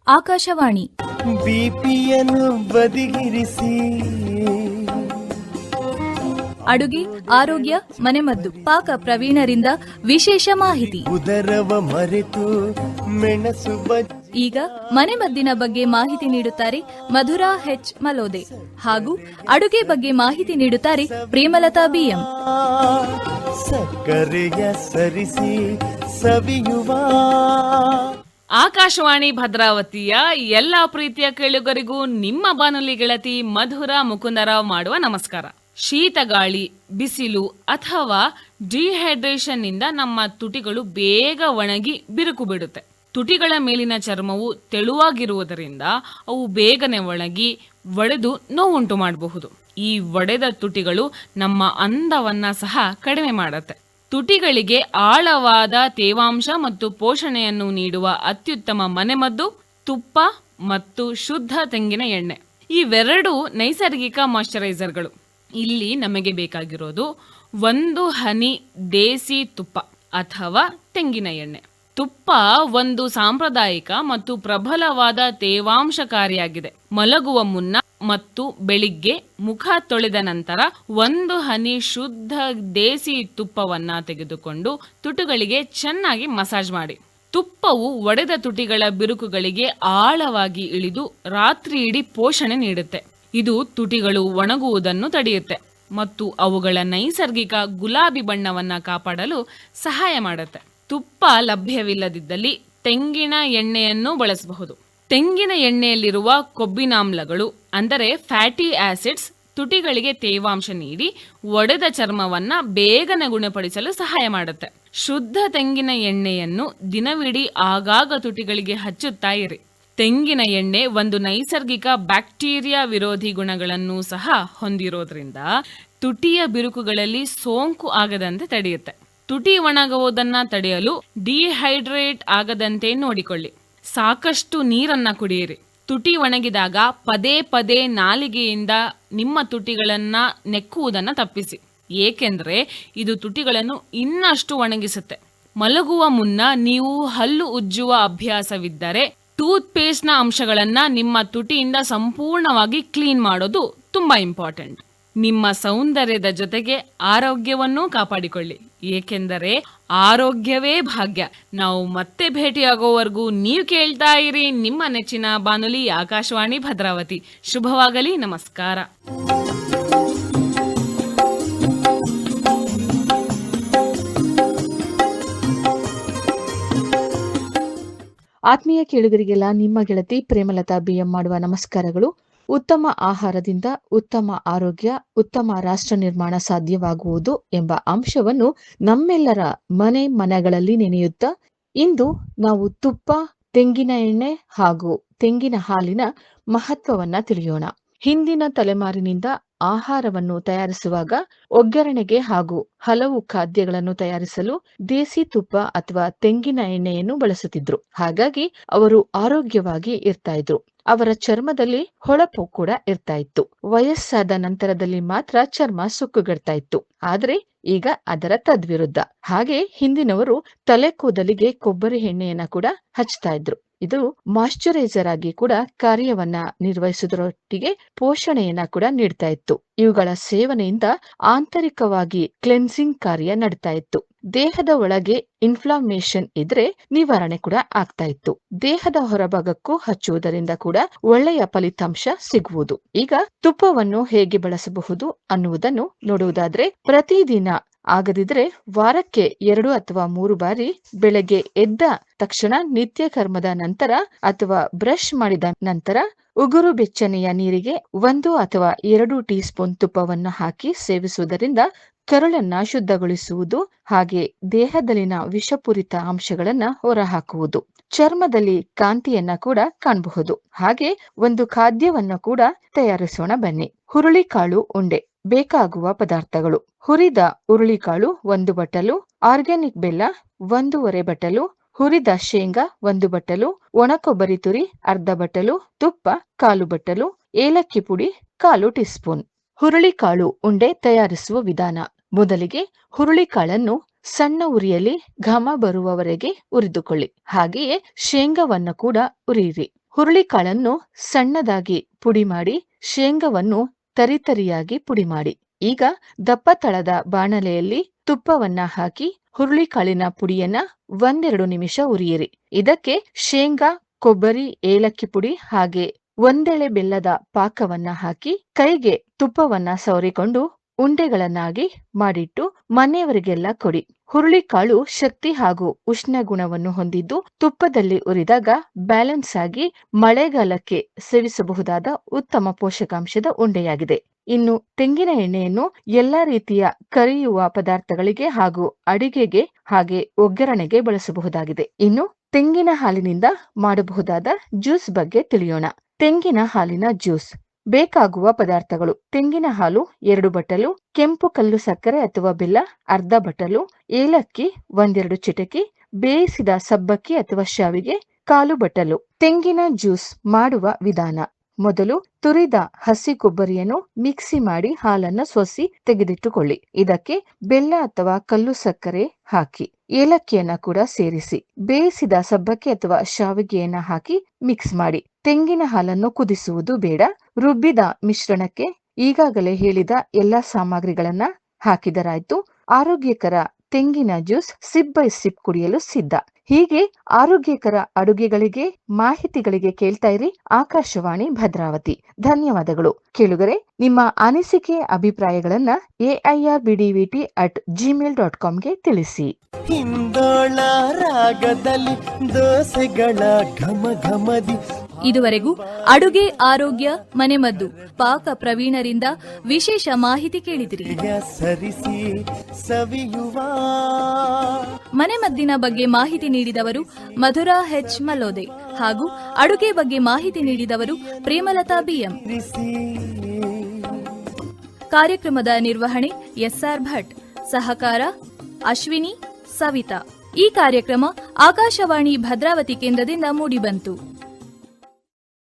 ಆಕಾಶವಾಣಿ. ಬಿಪಿಯನ್ನು ಬದಿಗಿರಿಸಿ ಅಡುಗೆ, ಆರೋಗ್ಯ, ಮನೆಮದ್ದು, ಪಾಕ ಪ್ರವೀಣರಿಂದ ವಿಶೇಷ ಮಾಹಿತಿ. ಉದರವ ಮರೆತು ಮೆಣಸು ಈಗ ಮನೆಮದ್ದಿನ ಬಗ್ಗೆ ಮಾಹಿತಿ ನೀಡುತ್ತಾರೆ ಮಧುರಾ ಹೆಚ್ ಮಲೋದೆ ಹಾಗೂ ಅಡುಗೆ ಬಗ್ಗೆ ಮಾಹಿತಿ ನೀಡುತ್ತಾರೆ ಪ್ರೇಮಲತಾ ಬಿಎಂ. ಸಕ್ಕರೆಯ ಸರಿಸಿ ಸವಿಯುವ ಆಕಾಶವಾಣಿ ಭದ್ರಾವತಿಯ ಎಲ್ಲಾ ಪ್ರೀತಿಯ ಕೇಳುಗರಿಗೂ ನಿಮ್ಮ ಬಾನುಲಿ ಗೆಳತಿ ಮಧುರಾ ಮುಕುಂದರಾವ್ ಮಾಡುವ ನಮಸ್ಕಾರ. ಶೀತಗಾಳಿ, ಬಿಸಿಲು ಅಥವಾ ಡಿಹೈಡ್ರೇಷನ್ ನಿಂದ ನಮ್ಮ ತುಟಿಗಳು ಬೇಗ ಒಣಗಿ ಬಿರುಕು ಬಿಡುತ್ತೆ. ತುಟಿಗಳ ಮೇಲಿನ ಚರ್ಮವು ತೆಳುವಾಗಿರುವುದರಿಂದ ಅವು ಬೇಗನೆ ಒಣಗಿ ಒಡೆದು ನೋವುಂಟು ಮಾಡಬಹುದು. ಈ ಒಡೆದ ತುಟಿಗಳು ನಮ್ಮ ಅಂದವನ್ನ ಸಹ ಕಡಿಮೆ ಮಾಡುತ್ತೆ. ತುಟಿಗಳಿಗೆ ಆಳವಾದ ತೇವಾಂಶ ಮತ್ತು ಪೋಷಣೆಯನ್ನು ನೀಡುವ ಅತ್ಯುತ್ತಮ ಮನೆಮದ್ದು ತುಪ್ಪ ಮತ್ತು ಶುದ್ಧ ತೆಂಗಿನ ಎಣ್ಣೆ. ಇವೆರಡೂ ನೈಸರ್ಗಿಕ ಮಾಯಿಶ್ಚರೈಸರ್ಗಳು. ಇಲ್ಲಿ ನಮಗೆ ಬೇಕಾಗಿರೋದು 1 ಹನಿ ದೇಸಿ ತುಪ್ಪ ಅಥವಾ ತೆಂಗಿನ ಎಣ್ಣೆ. ತುಪ್ಪ ಒಂದು ಸಾಂಪ್ರದಾಯಿಕ ಮತ್ತು ಪ್ರಬಲವಾದ ತೇವಾಂಶಕಾರಿಯಾಗಿದೆ. ಮಲಗುವ ಮುನ್ನ ಮತ್ತು ಬೆಳಿಗ್ಗೆ ಮುಖ ತೊಳೆದ ನಂತರ 1 ಹನಿ ಶುದ್ಧ ದೇಸಿ ತುಪ್ಪವನ್ನ ತೆಗೆದುಕೊಂಡು ತುಟಿಗಳಿಗೆ ಚೆನ್ನಾಗಿ ಮಸಾಜ್ ಮಾಡಿ. ತುಪ್ಪವು ಒಡೆದ ತುಟಿಗಳ ಬಿರುಕುಗಳಿಗೆ ಆಳವಾಗಿ ಇಳಿದು ರಾತ್ರಿ ಇಡೀ ಪೋಷಣೆ ನೀಡುತ್ತೆ. ಇದು ತುಟಿಗಳು ಒಣಗುವುದನ್ನು ತಡೆಯುತ್ತೆ ಮತ್ತು ಅವುಗಳ ನೈಸರ್ಗಿಕ ಗುಲಾಬಿ ಬಣ್ಣವನ್ನ ಕಾಪಾಡಲು ಸಹಾಯ ಮಾಡುತ್ತೆ. ತುಪ್ಪ ಲಭ್ಯವಿಲ್ಲದಿದ್ದಲ್ಲಿ ತೆಂಗಿನ ಎಣ್ಣೆಯನ್ನು ಬಳಸಬಹುದು. ತೆಂಗಿನ ಎಣ್ಣೆಯಲ್ಲಿರುವ ಕೊಬ್ಬಿನಾಮ್ಲಗಳು ಅಂದರೆ ಫ್ಯಾಟಿ ಆಸಿಡ್ಸ್ ತುಟಿಗಳಿಗೆ ತೇವಾಂಶ ನೀಡಿ ಒಡೆದ ಚರ್ಮವನ್ನ ಬೇಗನೆ ಗುಣಪಡಿಸಲು ಸಹಾಯ ಮಾಡುತ್ತೆ. ಶುದ್ಧ ತೆಂಗಿನ ಎಣ್ಣೆಯನ್ನು ದಿನವಿಡೀ ಆಗಾಗ ತುಟಿಗಳಿಗೆ ಹಚ್ಚುತ್ತಾ ಇರಿ. ತೆಂಗಿನ ಎಣ್ಣೆ ಒಂದು ನೈಸರ್ಗಿಕ ಬ್ಯಾಕ್ಟೀರಿಯಾ ವಿರೋಧಿ ಗುಣಗಳನ್ನು ಸಹ ಹೊಂದಿರೋದ್ರಿಂದ ತುಟಿಯ ಬಿರುಕುಗಳಲ್ಲಿ ಸೋಂಕು ಆಗದಂತೆ ತಡೆಯುತ್ತೆ. ತುಟಿ ಒಣಗುವುದನ್ನ ತಡೆಯಲು ಡಿಹೈಡ್ರೇಟ್ ಆಗದಂತೆ ನೋಡಿಕೊಳ್ಳಿ. ಸಾಕಷ್ಟು ನೀರನ್ನ ಕುಡಿಯಿರಿ. ತುಟಿ ಒಣಗಿದಾಗ ಪದೇ ಪದೇ ನಾಲಿಗೆಯಿಂದ ನಿಮ್ಮ ತುಟಿಗಳನ್ನ ನೆಕ್ಕುವುದನ್ನ ತಪ್ಪಿಸಿ, ಏಕೆಂದ್ರೆ ಇದು ತುಟಿಗಳನ್ನು ಇನ್ನಷ್ಟು ಒಣಗಿಸುತ್ತೆ. ಮಲಗುವ ಮುನ್ನ ನೀವು ಹಲ್ಲು ಉಜ್ಜುವ ಅಭ್ಯಾಸವಿದ್ದರೆ ಟೂತ್ ಪೇಸ್ಟ್ ನ ಅಂಶಗಳನ್ನ ನಿಮ್ಮ ತುಟಿಯಿಂದ ಸಂಪೂರ್ಣವಾಗಿ ಕ್ಲೀನ್ ಮಾಡೋದು ತುಂಬಾ ಇಂಪಾರ್ಟೆಂಟ್. ನಿಮ್ಮ ಸೌಂದರ್ಯದ ಜೊತೆಗೆ ಆರೋಗ್ಯವನ್ನೂ ಕಾಪಾಡಿಕೊಳ್ಳಿ, ಏಕೆಂದರೆ ಆರೋಗ್ಯವೇ ಭಾಗ್ಯ. ನಾವು ಮತ್ತೆ ಭೇಟಿಯಾಗೋವರೆಗೂ ನೀವು ಕೇಳ್ತಾ ಇರಿ ನಿಮ್ಮ ನೆಚ್ಚಿನ ಬಾನುಲಿ ಆಕಾಶವಾಣಿ ಭದ್ರಾವತಿ. ಶುಭವಾಗಲಿ. ನಮಸ್ಕಾರ. ಆತ್ಮೀಯ ಕೇಳುಗರಿಗೆಲ್ಲ ನಿಮ್ಮ ಗೆಳತಿ ಪ್ರೇಮಲತಾ ಬಿಎಂ ಮಾಡುವ ನಮಸ್ಕಾರಗಳು. ಉತ್ತಮ ಆಹಾರದಿಂದ ಉತ್ತಮ ಆರೋಗ್ಯ, ಉತ್ತಮ ರಾಷ್ಟ್ರ ನಿರ್ಮಾಣ ಸಾಧ್ಯವಾಗುವುದು ಎಂಬ ಅಂಶವನ್ನು ನಮ್ಮೆಲ್ಲರ ಮನೆಗಳಲ್ಲಿ ನೆನೆಯುತ್ತಾ ಇಂದು ನಾವು ತುಪ್ಪ, ತೆಂಗಿನ ಎಣ್ಣೆ ಹಾಗೂ ತೆಂಗಿನ ಹಾಲಿನ ಮಹತ್ವವನ್ನ ತಿಳಿಯೋಣ. ಹಿಂದಿನ ತಲೆಮಾರಿನಿಂದ ಆಹಾರವನ್ನು ತಯಾರಿಸುವಾಗ ಒಗ್ಗರಣೆಗೆ ಹಾಗೂ ಹಲವು ಖಾದ್ಯಗಳನ್ನು ತಯಾರಿಸಲು ದೇಸಿ ತುಪ್ಪ ಅಥವಾ ತೆಂಗಿನ ಎಣ್ಣೆಯನ್ನು ಬಳಸುತ್ತಿದ್ರು. ಹಾಗಾಗಿ ಅವರು ಆರೋಗ್ಯವಾಗಿ ಇರ್ತಾ ಇದ್ರು. ಅವರ ಚರ್ಮದಲ್ಲಿ ಹೊಳಪು ಕೂಡ ಇರ್ತಾ ಇತ್ತು. ವಯಸ್ಸಾದ ನಂತರದಲ್ಲಿ ಮಾತ್ರ ಚರ್ಮ ಸುಕ್ಕುಗಡ್ತಾ ಇತ್ತು. ಆದ್ರೆ ಈಗ ಅದರ ತದ್ವಿರುದ್ಧ. ಹಾಗೆ ಹಿಂದಿನವರು ತಲೆ ಕೂದಲಿಗೆ ಕೊಬ್ಬರಿ ಎಣ್ಣೆಯನ್ನ ಕೂಡ ಹಚ್ತಾ ಇದ್ರು. ಇದು ಮಾಯಿಶ್ಚರೈಸರ್ ಆಗಿ ಕೂಡ ಕಾರ್ಯವನ್ನ ನಿರ್ವಹಿಸುವುದರೊಟ್ಟಿಗೆ ಪೋಷಣೆಯನ್ನ ಕೂಡ ನೀಡ್ತಾ ಇತ್ತು. ಇವುಗಳ ಸೇವನೆಯಿಂದ ಆಂತರಿಕವಾಗಿ ಕ್ಲೆನ್ಸಿಂಗ್ ಕಾರ್ಯ ನಡ್ತಾ ಇತ್ತು. ದೇಹದ ಒಳಗೆ ಇನ್ಫ್ಲಾಮೇಷನ್ ಇದ್ರೆ ನಿವಾರಣೆ ಕೂಡ ಆಗ್ತಾ ಇತ್ತು. ದೇಹದ ಹೊರಭಾಗಕ್ಕೂ ಹಚ್ಚುವುದರಿಂದ ಕೂಡ ಒಳ್ಳೆಯ ಫಲಿತಾಂಶ ಸಿಗುವುದು. ಈಗ ತುಪ್ಪವನ್ನು ಹೇಗೆ ಬಳಸಬಹುದು ಅನ್ನುವುದನ್ನು ನೋಡುವುದಾದ್ರೆ, ಪ್ರತಿದಿನ ಆಗದಿದ್ರೆ ವಾರಕ್ಕೆ 2 ಅಥವಾ 3 ಬಾರಿ ಬೆಳಗ್ಗೆ ಎದ್ದ ತಕ್ಷಣ ನಿತ್ಯ ಕರ್ಮದ ನಂತರ ಅಥವಾ ಬ್ರಷ್ ಮಾಡಿದ ನಂತರ ಉಗುರು ಬೆಚ್ಚನೆಯ ನೀರಿಗೆ 1 ಅಥವಾ 2 ಟೀ ಸ್ಪೂನ್ ತುಪ್ಪವನ್ನು ಹಾಕಿ ಸೇವಿಸುವುದರಿಂದ ಕರುಳನ್ನ ಶುದ್ಧಗೊಳಿಸುವುದು, ಹಾಗೆ ದೇಹದಲ್ಲಿನ ವಿಷಪೂರಿತ ಅಂಶಗಳನ್ನ ಹೊರಹಾಕುವುದು. ಚರ್ಮದಲ್ಲಿ ಕಾಂತಿಯನ್ನ ಕೂಡ ಕಾಣಬಹುದು. ಹಾಗೆ ಒಂದು ಖಾದ್ಯವನ್ನ ಕೂಡ ತಯಾರಿಸೋಣ ಬನ್ನಿ. ಹುರುಳಿಕಾಳು ಉಂಡೆ. ಬೇಕಾಗುವ ಪದಾರ್ಥಗಳು: ಹುರಿದ ಹುರುಳಿಕಾಳು 1 ಬಟ್ಟಲು, ಆರ್ಗ್ಯಾನಿಕ್ ಬೆಲ್ಲ 1.5 ಬಟ್ಟಲು, ಹುರಿದ ಶೇಂಗಾ 1 ಬಟ್ಟಲು, ಒಣಕೊಬ್ಬರಿ ತುರಿ ಅರ್ಧ ಬಟ್ಟಲು, ತುಪ್ಪ 1/4 ಬಟ್ಟಲು, ಏಲಕ್ಕಿ ಪುಡಿ 1/4 ಟೀ ಸ್ಪೂನ್. ಹುರುಳಿಕಾಳು ಉಂಡೆ ತಯಾರಿಸುವ ವಿಧಾನ: ಮೊದಲಿಗೆ ಹುರುಳಿಕಾಳನ್ನು ಸಣ್ಣ ಉರಿಯಲ್ಲಿ ಘಮ ಬರುವವರೆಗೆ ಹುರಿದುಕೊಳ್ಳಿ. ಹಾಗೆಯೇ ಶೇಂಗಾವನ್ನು ಕೂಡ ಹುರಿಯಿರಿ. ಹುರುಳಿಕಾಳನ್ನು ಸಣ್ಣದಾಗಿ ಪುಡಿ ಮಾಡಿ ಶೇಂಗವನ್ನು ತರಿತರಿಯಾಗಿ ಪುಡಿ ಮಾಡಿ. ಈಗ ದಪ್ಪ ತಳದ ಬಾಣಲೆಯಲ್ಲಿ ತುಪ್ಪವನ್ನ ಹಾಕಿ ಹುರುಳಿಕಾಳಿನ ಪುಡಿಯನ್ನ 1-2 ನಿಮಿಷ ಉರಿಯಿರಿ. ಇದಕ್ಕೆ ಶೇಂಗಾ, ಕೊಬ್ಬರಿ, ಏಲಕ್ಕಿ ಪುಡಿ ಹಾಗೆ ಒಂದೆಳೆ ಬೆಲ್ಲದ ಪಾಕವನ್ನ ಹಾಕಿ ಕೈಗೆ ತುಪ್ಪವನ್ನ ಸವರಿಕೊಂಡು ಉಂಡೆಗಳನ್ನಾಗಿ ಮಾಡಿಟ್ಟು ಮನೆಯವರಿಗೆಲ್ಲ ಕೊಡಿ. ಹುರುಳಿಕಾಳು ಶಕ್ತಿ ಹಾಗೂ ಉಷ್ಣ ಗುಣವನ್ನು ಹೊಂದಿದ್ದು ತುಪ್ಪದಲ್ಲಿ ಉರಿದಾಗ ಬ್ಯಾಲೆನ್ಸ್ ಆಗಿ ಮಳೆಗಾಲಕ್ಕೆ ಸೇವಿಸಬಹುದಾದ ಉತ್ತಮ ಪೋಷಕಾಂಶದ ಉಂಡೆಯಾಗಿದೆ. ಇನ್ನು ತೆಂಗಿನ ಎಣ್ಣೆಯನ್ನು ಎಲ್ಲಾ ರೀತಿಯ ಕರಿಯುವ ಪದಾರ್ಥಗಳಿಗೆ ಹಾಗೂ ಅಡಿಗೆಗೆ ಹಾಗೆ ಒಗ್ಗರಣೆಗೆ ಬಳಸಬಹುದಾಗಿದೆ. ಇನ್ನು ತೆಂಗಿನ ಹಾಲಿನಿಂದ ಮಾಡಬಹುದಾದ ಜ್ಯೂಸ್ ಬಗ್ಗೆ ತಿಳಿಯೋಣ. ತೆಂಗಿನ ಹಾಲಿನ ಜ್ಯೂಸ್ ಬೇಕಾಗುವ ಪದಾರ್ಥಗಳು: ತೆಂಗಿನ ಹಾಲು 2 ಬಟ್ಟಲು, ಕೆಂಪು ಕಲ್ಲು ಸಕ್ಕರೆ ಅಥವಾ ಬೆಲ್ಲ ಅರ್ಧ ಬಟ್ಟಲು, ಏಲಕ್ಕಿ 1-2 ಚಿಟಕಿ, ಬೇಯಿಸಿದ ಸಬ್ಬಕ್ಕಿ ಅಥವಾ ಶಾವಿಗೆ 1/4 ಬಟ್ಟಲು. ತೆಂಗಿನ ಜ್ಯೂಸ್ ಮಾಡುವ ವಿಧಾನ: ಮೊದಲು ತುರಿದ ಹಸಿ ಕೊಬ್ಬರಿಯನ್ನು ಮಿಕ್ಸಿ ಮಾಡಿ ಹಾಲನ್ನು ಸೋಸಿ ತೆಗೆದಿಟ್ಟುಕೊಳ್ಳಿ. ಇದಕ್ಕೆ ಬೆಲ್ಲ ಅಥವಾ ಕಲ್ಲು ಸಕ್ಕರೆ ಹಾಕಿ ಏಲಕ್ಕಿಯನ್ನ ಕೂಡ ಸೇರಿಸಿ ಬೇಯಿಸಿದ ಸಬ್ಬಕ್ಕಿ ಅಥವಾ ಶಾವಿಗೆಯನ್ನ ಹಾಕಿ ಮಿಕ್ಸ್ ಮಾಡಿ. ತೆಂಗಿನ ಹಾಲನ್ನು ಕುದಿಸುವುದು ಬೇಡ. ರುಬ್ಬಿದ ಮಿಶ್ರಣಕ್ಕೆ ಈಗಾಗಲೇ ಹೇಳಿದ ಎಲ್ಲಾ ಸಾಮಗ್ರಿಗಳನ್ನ ಹಾಕಿದರಾಯ್ತು. ಆರೋಗ್ಯಕರ ತೆಂಗಿನ ಜ್ಯೂಸ್ ಸಿಪ್ ಬೈ ಸಿಪ್ ಕುಡಿಯಲು ಸಿದ್ಧ. ಹೀಗೆ ಆರೋಗ್ಯಕರ ಅಡುಗೆಗಳಿಗೆ ಮಾಹಿತಿಗಳಿಗೆ ಕೇಳ್ತಾ ಇರಿ ಆಕಾಶವಾಣಿ ಭದ್ರಾವತಿ. ಧನ್ಯವಾದಗಳು ಕೇಳುಗರೆ. ನಿಮ್ಮ ಅನಿಸಿಕೆ ಅಭಿಪ್ರಾಯಗಳನ್ನ AIRBDVT@gmail.comಗೆ ತಿಳಿಸಿ. ಹಿಂದೋಳ ರಾಗದಲ್ಲಿ ದೋಸೆಗಳ ಘಮ ಘಮದಿ ಇದುವರೆಗೂ ಅಡುಗೆ, ಆರೋಗ್ಯ, ಮನೆಮದ್ದು, ಪಾಕ ಪ್ರವೀಣರಿಂದ ವಿಶೇಷ ಮಾಹಿತಿ ಕೇಳಿದಿರಿ. ಸರಿಸಿ ಸವಿಯುವ ಮನೆಮದ್ದಿನ ಬಗ್ಗೆ ಮಾಹಿತಿ ನೀಡಿದವರು ಮಧುರಾ ಹೆಚ್ ಮಲೋದೆ ಹಾಗೂ ಅಡುಗೆ ಬಗ್ಗೆ ಮಾಹಿತಿ ನೀಡಿದವರು ಪ್ರೇಮಲತಾ ಬಿಎಂ. ಕಾರ್ಯಕ್ರಮದ ನಿರ್ವಹಣೆ SR ಭಟ್, ಸಹಕಾರ ಅಶ್ವಿನಿ, ಸವಿತಾ. ಈ ಕಾರ್ಯಕ್ರಮ ಆಕಾಶವಾಣಿ ಭದ್ರಾವತಿ ಕೇಂದ್ರದಿಂದ ಮೂಡಿಬಂತು.